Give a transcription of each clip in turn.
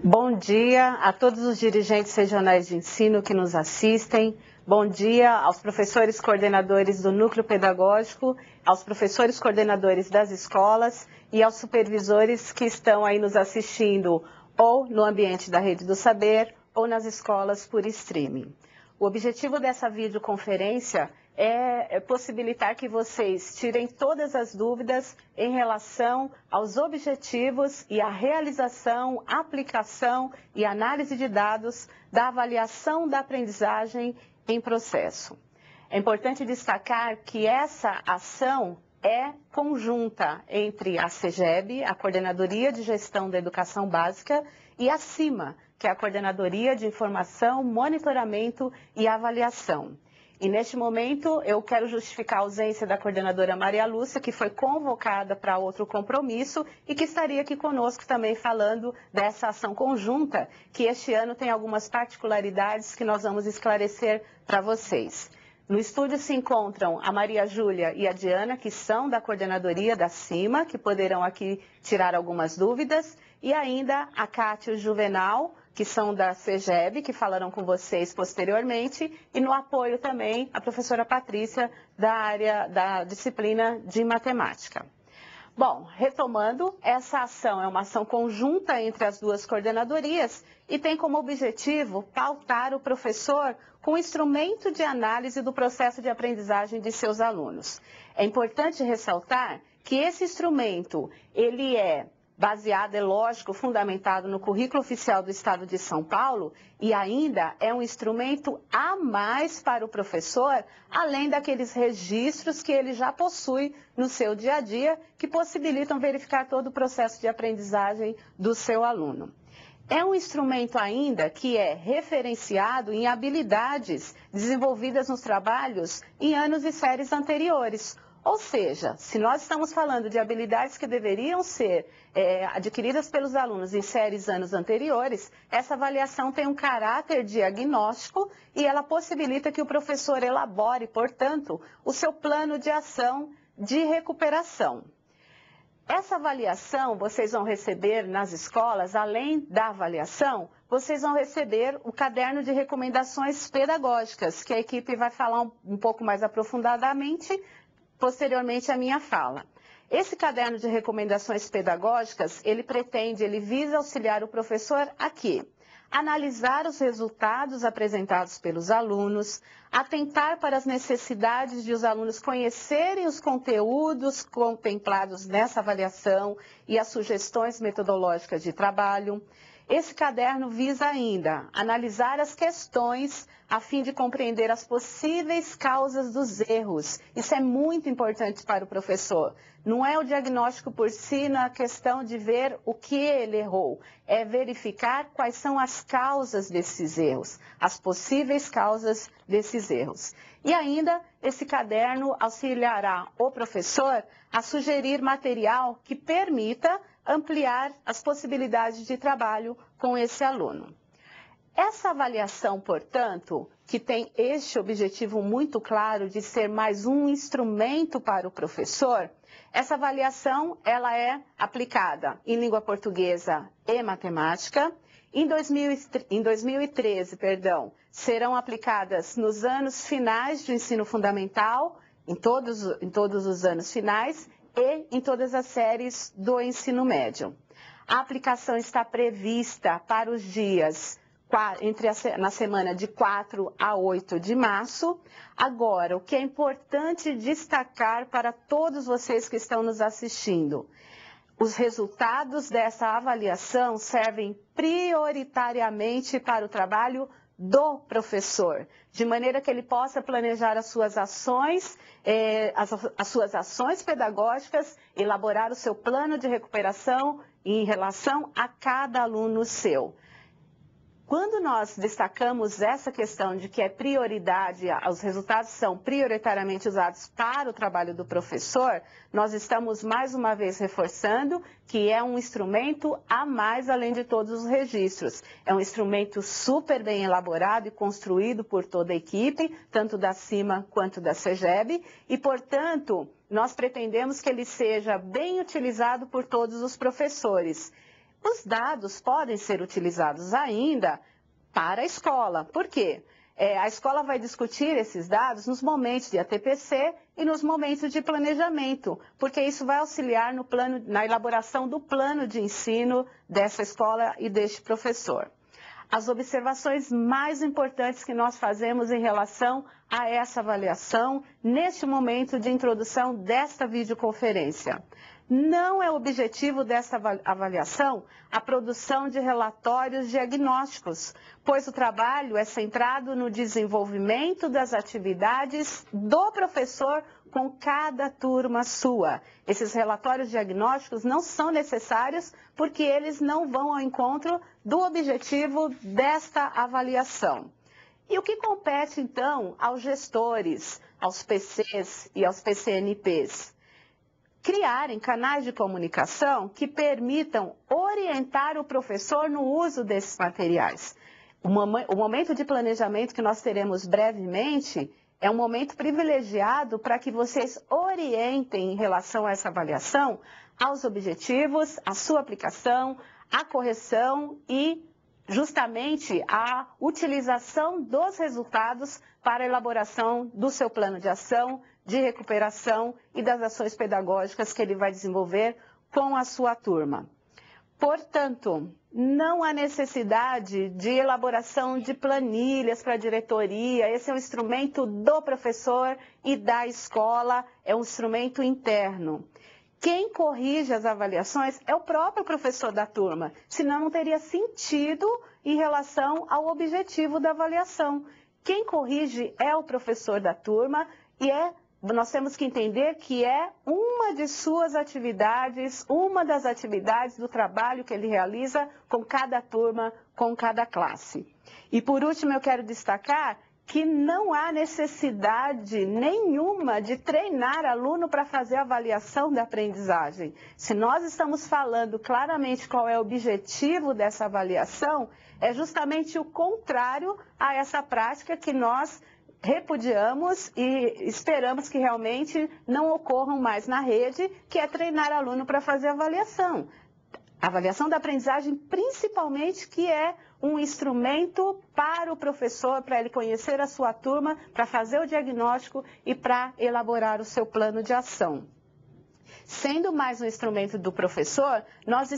Bom dia a todos os dirigentes regionais de ensino que nos assistem. Bom dia aos professores coordenadores do núcleo pedagógico, aos professores coordenadores das escolas e aos supervisores que estão aí nos assistindo ou no ambiente da Rede do Saber ou nas escolas por streaming. O objetivo dessa videoconferência é possibilitar que vocês tirem todas as dúvidas em relação aos objetivos e à realização, aplicação e análise de dados da avaliação da aprendizagem em processo. É importante destacar que essa ação é conjunta entre a CEGEB, a Coordenadoria de Gestão da Educação Básica, e a CIMA, que é a Coordenadoria de Informação, Monitoramento e Avaliação. E neste momento eu quero justificar a ausência da coordenadora Maria Lúcia, que foi convocada para outro compromisso e que estaria aqui conosco também falando dessa ação conjunta, que este ano tem algumas particularidades que nós vamos esclarecer para vocês. No estúdio se encontram a Maria Júlia e a Diana, que são da coordenadoria da CIMA, que poderão aqui tirar algumas dúvidas, e ainda a Cátia e o Juvenal, que são da CEGEB, que falarão com vocês posteriormente, e no apoio também a professora Patrícia, da área da disciplina de matemática. Bom, retomando, essa ação é uma ação conjunta entre as duas coordenadorias e tem como objetivo pautar o professor com instrumento de análise do processo de aprendizagem de seus alunos. É importante ressaltar que esse instrumento, ele é baseado, é lógico, fundamentado no currículo oficial do Estado de São Paulo e ainda é um instrumento a mais para o professor, além daqueles registros que ele já possui no seu dia a dia, que possibilitam verificar todo o processo de aprendizagem do seu aluno. É um instrumento ainda que é referenciado em habilidades desenvolvidas nos trabalhos em anos e séries anteriores. Ou seja, se nós estamos falando de habilidades que deveriam ser adquiridas pelos alunos em séries anos anteriores, essa avaliação tem um caráter diagnóstico e ela possibilita que o professor elabore, portanto, o seu plano de ação de recuperação. Essa avaliação vocês vão receber nas escolas, além da avaliação, vocês vão receber o caderno de recomendações pedagógicas, que a equipe vai falar um pouco mais aprofundadamente posteriormente à minha fala. Esse caderno de recomendações pedagógicas, ele visa auxiliar o professor a quê? Analisar os resultados apresentados pelos alunos, atentar para as necessidades de os alunos conhecerem os conteúdos contemplados nessa avaliação e as sugestões metodológicas de trabalho. Esse caderno visa ainda analisar as questões a fim de compreender as possíveis causas dos erros. Isso é muito importante para o professor. Não é o diagnóstico por si na questão de ver o que ele errou. É verificar quais são as causas desses erros, as possíveis causas desses erros. E ainda, esse caderno auxiliará o professor a sugerir material que permita ampliar as possibilidades de trabalho com esse aluno. Essa avaliação, portanto, que tem este objetivo muito claro de ser mais um instrumento para o professor, essa avaliação ela é aplicada em língua portuguesa e matemática. Em 2013, serão aplicadas nos anos finais do ensino fundamental, em todos os anos finais, e em todas as séries do ensino médio. A aplicação está prevista para os dias na semana de 4 a 8 de março. Agora, o que é importante destacar para todos vocês que estão nos assistindo, os resultados dessa avaliação servem prioritariamente para o trabalho do professor, de maneira que ele possa planejar as suas ações, as suas ações pedagógicas, elaborar o seu plano de recuperação em relação a cada aluno seu. Quando nós destacamos essa questão de que é prioridade, os resultados são prioritariamente usados para o trabalho do professor, nós estamos mais uma vez reforçando que é um instrumento a mais além de todos os registros. É um instrumento super bem elaborado e construído por toda a equipe, tanto da CIMA quanto da CEGEB, e, portanto, nós pretendemos que ele seja bem utilizado por todos os professores. Os dados podem ser utilizados ainda para a escola. Por quê? A escola vai discutir esses dados nos momentos de ATPC e nos momentos de planejamento, porque isso vai auxiliar na elaboração do plano de ensino dessa escola e deste professor. As observações mais importantes que nós fazemos em relação a essa avaliação neste momento de introdução desta videoconferência. Não é objetivo desta avaliação a produção de relatórios diagnósticos, pois o trabalho é centrado no desenvolvimento das atividades do professor com cada turma sua. Esses relatórios diagnósticos não são necessários porque eles não vão ao encontro do objetivo desta avaliação. E o que compete, então, aos gestores, aos PCs e aos PCNPs? Criarem canais de comunicação que permitam orientar o professor no uso desses materiais. O momento de planejamento que nós teremos brevemente é um momento privilegiado para que vocês orientem em relação a essa avaliação aos objetivos, a sua aplicação, a correção e justamente a utilização dos resultados para a elaboração do seu plano de ação, de recuperação e das ações pedagógicas que ele vai desenvolver com a sua turma. Portanto, não há necessidade de elaboração de planilhas para a diretoria, esse é um instrumento do professor e da escola, é um instrumento interno. Quem corrige as avaliações é o próprio professor da turma, senão não teria sentido em relação ao objetivo da avaliação. Quem corrige é o professor da turma e nós temos que entender que é uma de suas atividades, uma das atividades do trabalho que ele realiza com cada turma, com cada classe. E por último eu quero destacar que não há necessidade nenhuma de treinar aluno para fazer a avaliação da aprendizagem. Se nós estamos falando claramente qual é o objetivo dessa avaliação, é justamente o contrário a essa prática que nós repudiamos e esperamos que realmente não ocorram mais na rede, que é treinar aluno para fazer avaliação. A avaliação da aprendizagem, principalmente, que é um instrumento para o professor, para ele conhecer a sua turma, para fazer o diagnóstico e para elaborar o seu plano de ação. Sendo mais um instrumento do professor, nós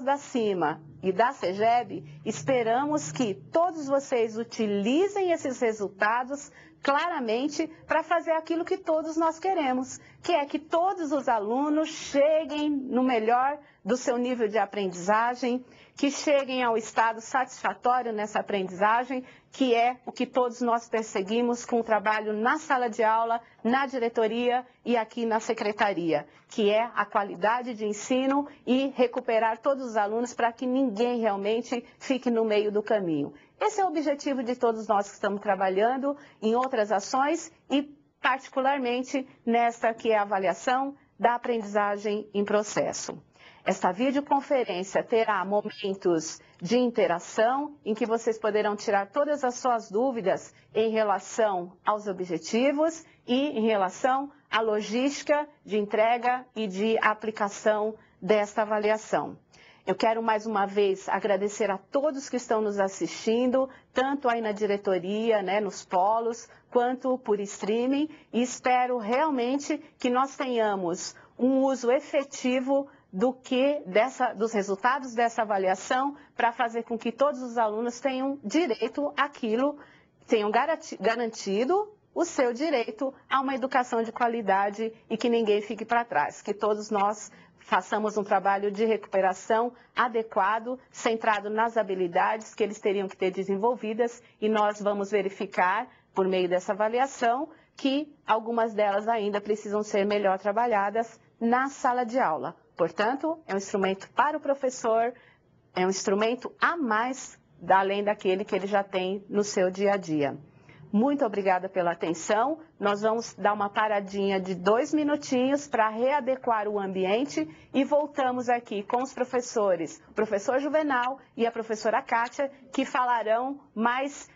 da CIMA e da CEGEB, esperamos que todos vocês utilizem esses resultados claramente para fazer aquilo que todos nós queremos, que é que todos os alunos cheguem no melhor do seu nível de aprendizagem, que cheguem ao estado satisfatório nessa aprendizagem, que é o que todos nós perseguimos com o trabalho na sala de aula, na diretoria e aqui na secretaria, que é a qualidade de ensino e recuperar todos os alunos para que ninguém realmente fique no meio do caminho. Esse é o objetivo de todos nós que estamos trabalhando em outras ações e particularmente nesta que é a avaliação da aprendizagem em processo. Esta videoconferência terá momentos de interação em que vocês poderão tirar todas as suas dúvidas em relação aos objetivos e em relação à logística de entrega e de aplicação desta avaliação. Eu quero mais uma vez agradecer a todos que estão nos assistindo, tanto aí na diretoria, nos polos, quanto por streaming, e espero realmente que nós tenhamos um uso efetivo dos resultados dessa avaliação para fazer com que todos os alunos tenham direito àquilo, tenham garantido o seu direito a uma educação de qualidade e que ninguém fique para trás, que todos nós façamos um trabalho de recuperação adequado, centrado nas habilidades que eles teriam que ter desenvolvidas e nós vamos verificar, por meio dessa avaliação, que algumas delas ainda precisam ser melhor trabalhadas na sala de aula. Portanto, é um instrumento para o professor, é um instrumento a mais, além daquele que ele já tem no seu dia a dia. Muito obrigada pela atenção. Nós vamos dar uma paradinha de 2 minutinhos para readequar o ambiente e voltamos aqui com os professores, o professor Juvenal e a professora Kátia, que falarão mais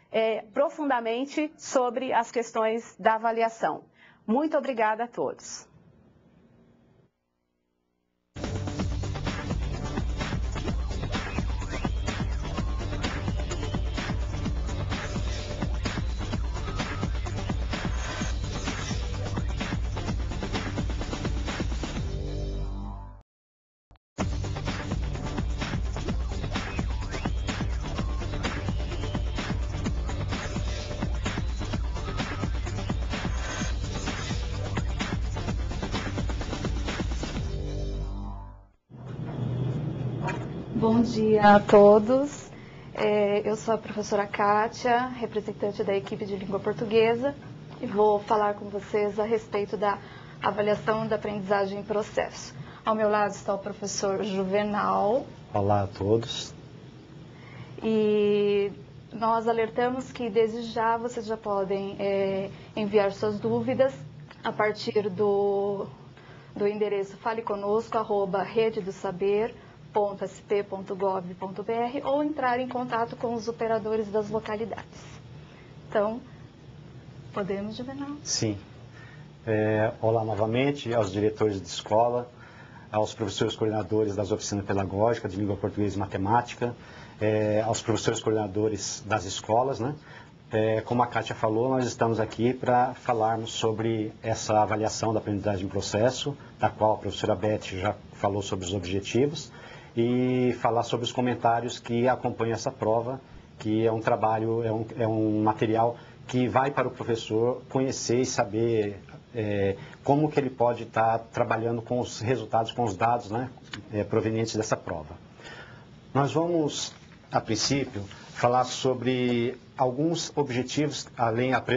profundamente sobre as questões da avaliação. Muito obrigada a todos. Bom dia a todos. Eu sou a professora Kátia, representante da equipe de língua portuguesa, e vou falar com vocês a respeito da avaliação da aprendizagem em processo. Ao meu lado está o professor Juvenal. Olá a todos. E nós alertamos que desde já vocês já podem enviar suas dúvidas a partir do endereço faleconosco@rededosaber.sp.gov.br ou entrar em contato com os operadores das localidades. Então, podemos, Juvenal? Sim. Olá novamente aos diretores de escola, aos professores coordenadores das oficinas pedagógicas de língua portuguesa e matemática, aos professores coordenadores das escolas, né? Como a Kátia falou, nós estamos aqui para falarmos sobre essa avaliação da aprendizagem em processo, da qual a professora Beth já falou sobre os objetivos, e falar sobre os comentários que acompanham essa prova, que é um trabalho, é um material que vai para o professor conhecer e saber como que ele pode estar trabalhando com os resultados, com os dados, né, provenientes dessa prova. Nós vamos, a princípio, falar sobre alguns objetivos,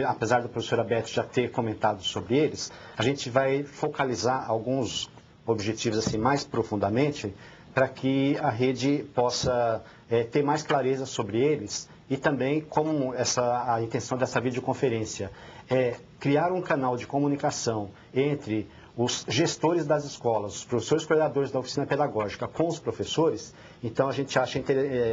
apesar da professora Beth já ter comentado sobre eles, a gente vai focalizar alguns objetivos assim mais profundamente para que a rede possa ter mais clareza sobre eles e também como a intenção dessa videoconferência é criar um canal de comunicação entre os gestores das escolas, os professores coordenadores da oficina pedagógica com os professores. Então a gente acha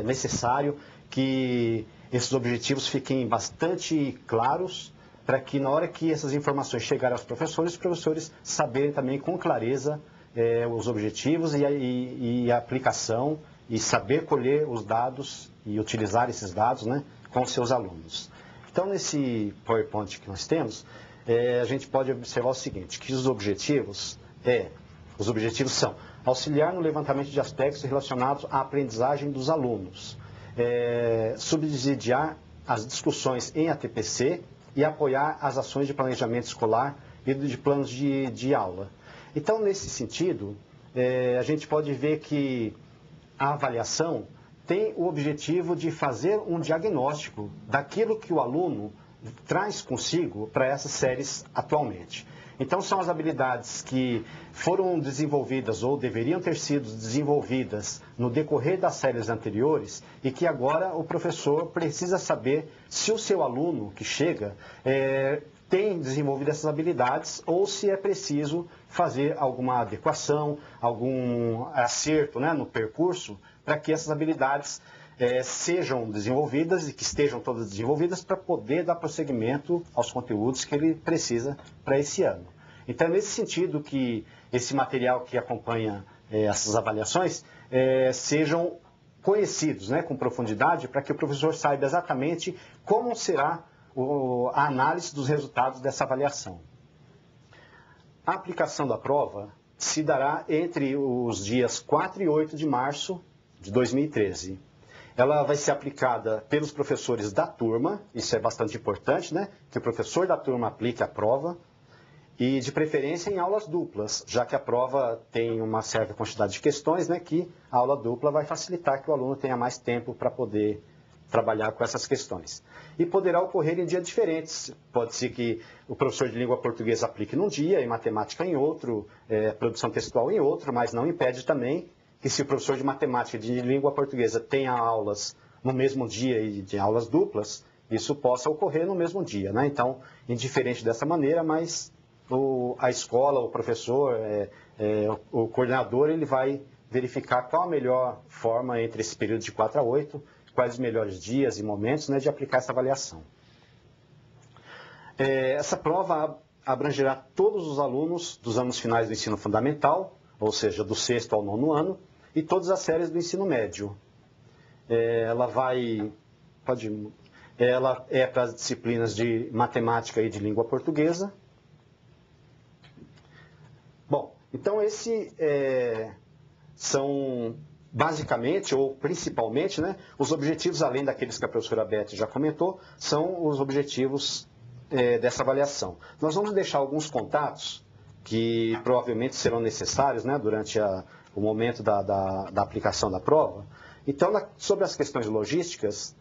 necessário que esses objetivos fiquem bastante claros para que na hora que essas informações chegarem aos professores, os professores saberem também com clareza os objetivos e a aplicação e saber colher os dados e utilizar esses dados, né, com seus alunos. Então nesse PowerPoint que nós temos, a gente pode observar o seguinte, que os objetivos são auxiliar no levantamento de aspectos relacionados à aprendizagem dos alunos, subsidiar as discussões em ATPC e apoiar as ações de planejamento escolar e de planos de aula. Então, nesse sentido, a gente pode ver que a avaliação tem o objetivo de fazer um diagnóstico daquilo que o aluno traz consigo para essas séries atualmente. Então, são as habilidades que foram desenvolvidas ou deveriam ter sido desenvolvidas no decorrer das séries anteriores e que agora o professor precisa saber se o seu aluno que chega tem desenvolvido essas habilidades ou se é preciso fazer alguma adequação, algum acerto, né, no percurso para que essas habilidades sejam desenvolvidas e que estejam todas desenvolvidas para poder dar prosseguimento aos conteúdos que ele precisa para esse ano. Então, é nesse sentido que esse material que acompanha essas avaliações sejam conhecidos, né, com profundidade, para que o professor saiba exatamente como será a análise dos resultados dessa avaliação. A aplicação da prova se dará entre os dias 4 e 8 de março de 2013. Ela vai ser aplicada pelos professores da turma, isso é bastante importante, né? Que o professor da turma aplique a prova, e de preferência em aulas duplas, já que a prova tem uma certa quantidade de questões, né? Que a aula dupla vai facilitar que o aluno tenha mais tempo para poder trabalhar com essas questões. E poderá ocorrer em dias diferentes. Pode ser que o professor de língua portuguesa aplique num dia, e matemática em outro, produção textual em outro, mas não impede também que se o professor de matemática e de língua portuguesa tenha aulas no mesmo dia e de aulas duplas, isso possa ocorrer no mesmo dia, né? Então, indiferente dessa maneira, mas a escola, o professor, o coordenador, ele vai verificar qual a melhor forma entre esse período de 4 a 8, quais os melhores dias e momentos, né, de aplicar essa avaliação. Essa prova abrangerá todos os alunos dos anos finais do ensino fundamental, ou seja, do 6º ao 9º ano, e todas as séries do ensino médio. Ela é para as disciplinas de matemática e de língua portuguesa. Bom, então são basicamente, ou principalmente, né, os objetivos, além daqueles que a professora Beth já comentou, são os objetivos dessa avaliação. Nós vamos deixar alguns contatos que provavelmente serão necessários, né, durante o momento da aplicação da prova. Então, sobre as questões logísticas,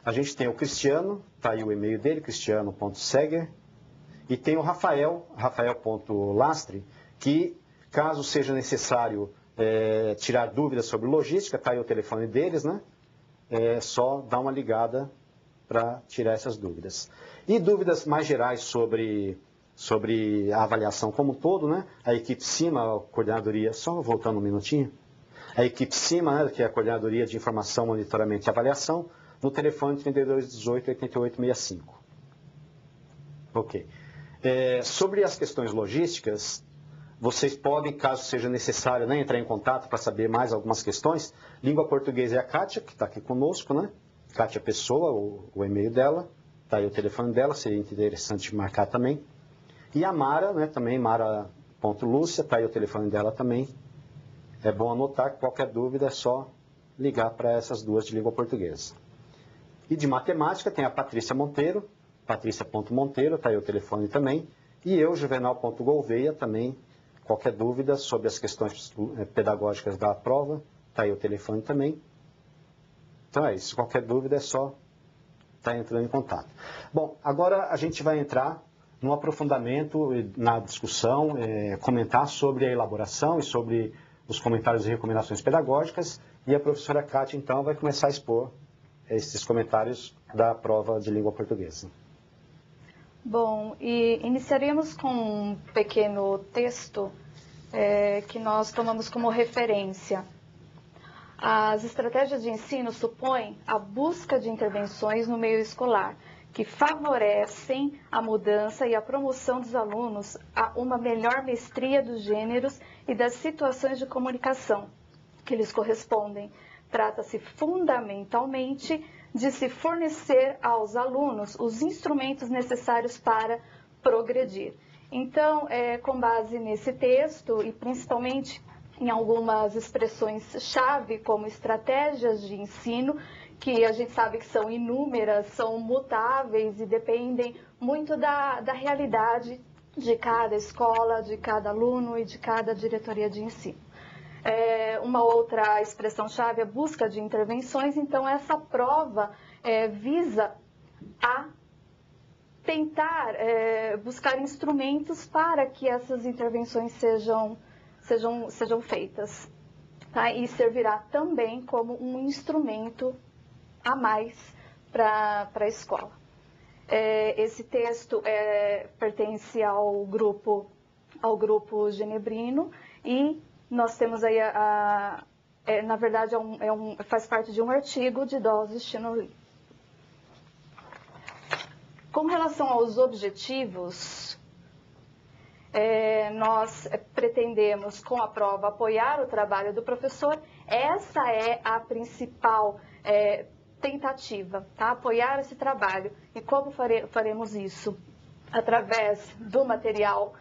a gente tem o Cristiano, está aí o e-mail dele, cristiano.seger, e tem o Rafael.lastre, que, caso seja necessário tirar dúvidas sobre logística, está aí o telefone deles, né? É só dar uma ligada para tirar essas dúvidas. E dúvidas mais gerais sobre a avaliação como um todo, né? A equipe CIMA, a coordenadoria, só voltando um minutinho, a equipe CIMA, né, que é a Coordenadoria de Informação, Monitoramento e Avaliação, no telefone 3218-8865. Ok. Sobre as questões logísticas, vocês podem, caso seja necessário, né, entrar em contato para saber mais algumas questões. Língua portuguesa é a Kátia, que está aqui conosco, né? Kátia Pessoa, o e-mail dela, está aí o telefone dela, seria interessante marcar também. E a Mara, né, também, Mara.Lúcia, está aí o telefone dela também. É bom anotar que qualquer dúvida é só ligar para essas duas de língua portuguesa. E de matemática tem a Patrícia Monteiro, patrícia.monteiro, está aí o telefone também. E eu, Juvenal.Gouveia, também, qualquer dúvida sobre as questões pedagógicas da prova, está aí o telefone também. Então é isso, qualquer dúvida é só estar entrando em contato. Bom, agora a gente vai entrar no aprofundamento, na discussão, comentar sobre a elaboração e sobre os comentários e recomendações pedagógicas, e a professora Kátia, então, vai começar a expor esses comentários da prova de língua portuguesa. Bom, e iniciaremos com um pequeno texto que nós tomamos como referência. As estratégias de ensino supõem a busca de intervenções no meio escolar, que favorecem a mudança e a promoção dos alunos a uma melhor mestria dos gêneros e das situações de comunicação que lhes correspondem. Trata-se fundamentalmente de se fornecer aos alunos os instrumentos necessários para progredir. Então, com base nesse texto e principalmente em algumas expressões-chave, como estratégias de ensino, que a gente sabe que são inúmeras, são mutáveis e dependem muito da realidade de cada escola, de cada aluno e de cada diretoria de ensino. Uma outra expressão-chave é busca de intervenções, então essa prova visa a tentar buscar instrumentos para que essas intervenções sejam feitas, tá? E servirá também como um instrumento a mais para a escola. Esse texto pertence ao grupo genebrino e nós temos aí, na verdade, faz parte de um artigo de Dawes Chinolin. Com relação aos objetivos, nós pretendemos, com a prova, apoiar o trabalho do professor. Essa é a principal tentativa, tá? Apoiar esse trabalho. E como faremos isso? Através do material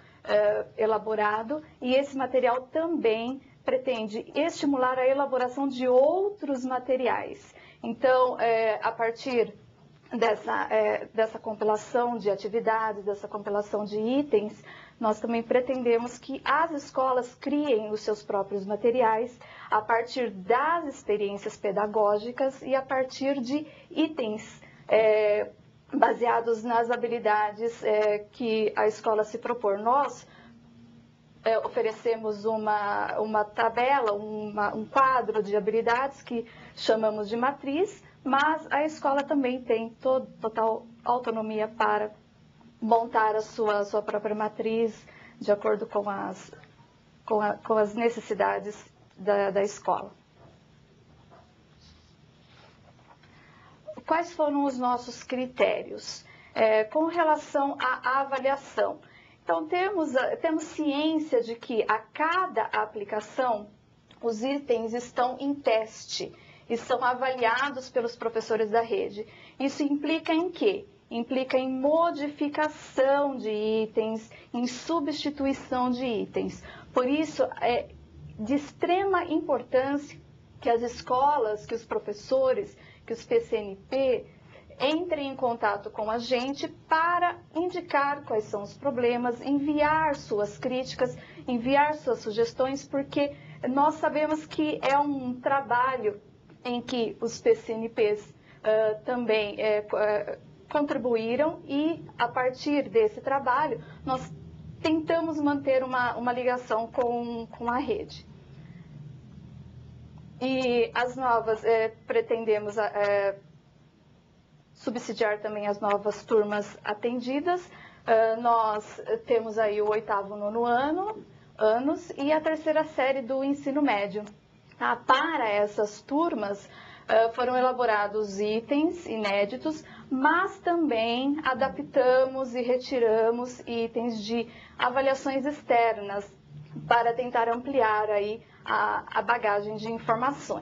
elaborado, e esse material também pretende estimular a elaboração de outros materiais. Então, a partir dessa compilação de atividades, dessa compilação de itens, nós também pretendemos que as escolas criem os seus próprios materiais a partir das experiências pedagógicas e a partir de itens baseados nas habilidades que a escola se propor. Nós oferecemos uma tabela, um quadro de habilidades que chamamos de matriz, mas a escola também tem total autonomia para montar a sua própria matriz de acordo com as necessidades da escola. Quais foram os nossos critérios? Com relação à avaliação. Então, temos ciência de que a cada aplicação, os itens estão em teste e são avaliados pelos professores da rede. Isso implica em quê? Implica em modificação de itens, em substituição de itens. Por isso, é de extrema importância que as escolas, que os professores, que os PCNP entrem em contato com a gente para indicar quais são os problemas, enviar suas críticas, enviar suas sugestões, porque nós sabemos que é um trabalho em que os PCNPs também contribuíram e, a partir desse trabalho, nós tentamos manter uma ligação com a rede. E as novas, pretendemos subsidiar também as novas turmas atendidas. Nós temos aí o 8º e 9º anos e a 3ª série do ensino médio. Para essas turmas foram elaborados itens inéditos, mas também adaptamos e retiramos itens de avaliações externas para tentar ampliar aí a bagagem de informações.